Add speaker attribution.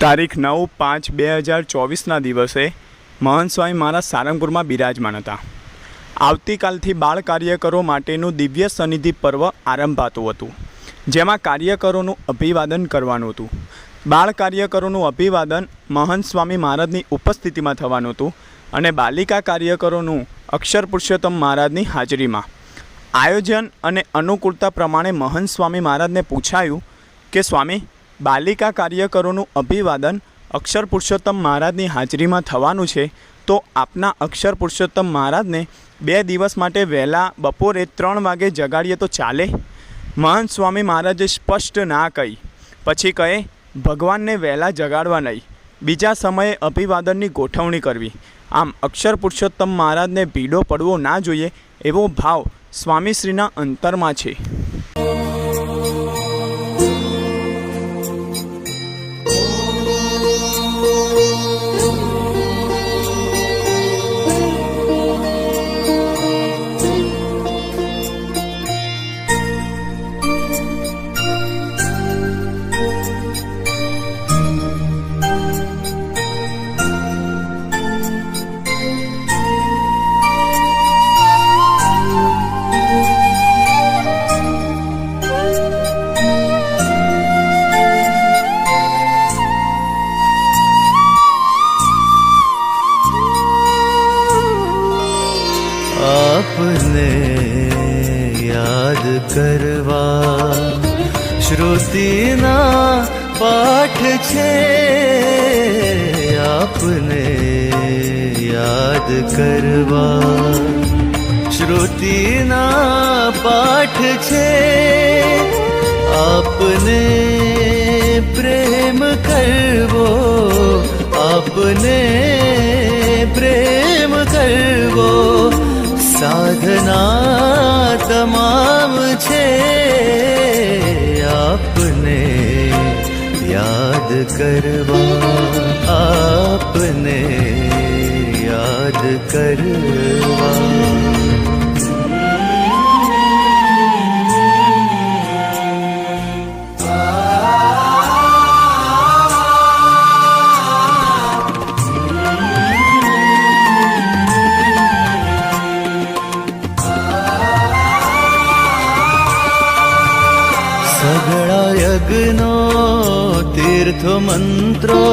Speaker 1: તારીખ 9/5/2024ના દિવસે મહંત સ્વામી મહારાજ સારંગપુરમાં બિરાજમાન હતા। આવતીકાલથી બાળ કાર્યકરો માટેનું દિવ્ય સનિધિ પર્વ આરંભાતું હતું, જેમાં કાર્યકરોનું અભિવાદન કરવાનું હતું। બાળ કાર્યકરોનું અભિવાદન મહંત સ્વામી મહારાજની ઉપસ્થિતિમાં થવાનું હતું અને બાલિકા કાર્યકરોનું અક્ષર પુરુષોત્તમ મહારાજની હાજરીમાં। આયોજન અને અનુકૂળતા પ્રમાણે મહંત સ્વામી મહારાજને પૂછાયું કે સ્વામી, બાલિકા કાર્યકરોનું અભિવાદન અક્ષર પુરુષોત્તમ મહારાજની હાજરીમાં થવાનું છે, તો આપના અક્ષર પુરુષોત્તમ મહારાજને 2 દિવસ માટે વહેલા બપોરે 3 વાગે જગાડીએ તો ચાલે? મહંત સ્વામી મહારાજે સ્પષ્ટ ના કહી, પછી કહે ભગવાનને વહેલા જગાડવા નહીં, બીજા સમયે અભિવાદનની ગોઠવણી કરવી। આમ અક્ષર પુરુષોત્તમ મહારાજને ભીડો પડવો ના જોઈએ એવો ભાવ સ્વામીશ્રીના અંતરમાં છે।
Speaker 2: आपने याद करवा श्रुतिना पाठ छे, आपने याद करवा श्रुतिना पाठ छे, आपने प्रेम करवो, आपने प्रेम करवो साधना तमाम छे, आपने याद करवा, आपने याद करवा। सगळा यज्ञ तीर्थ मंत्रो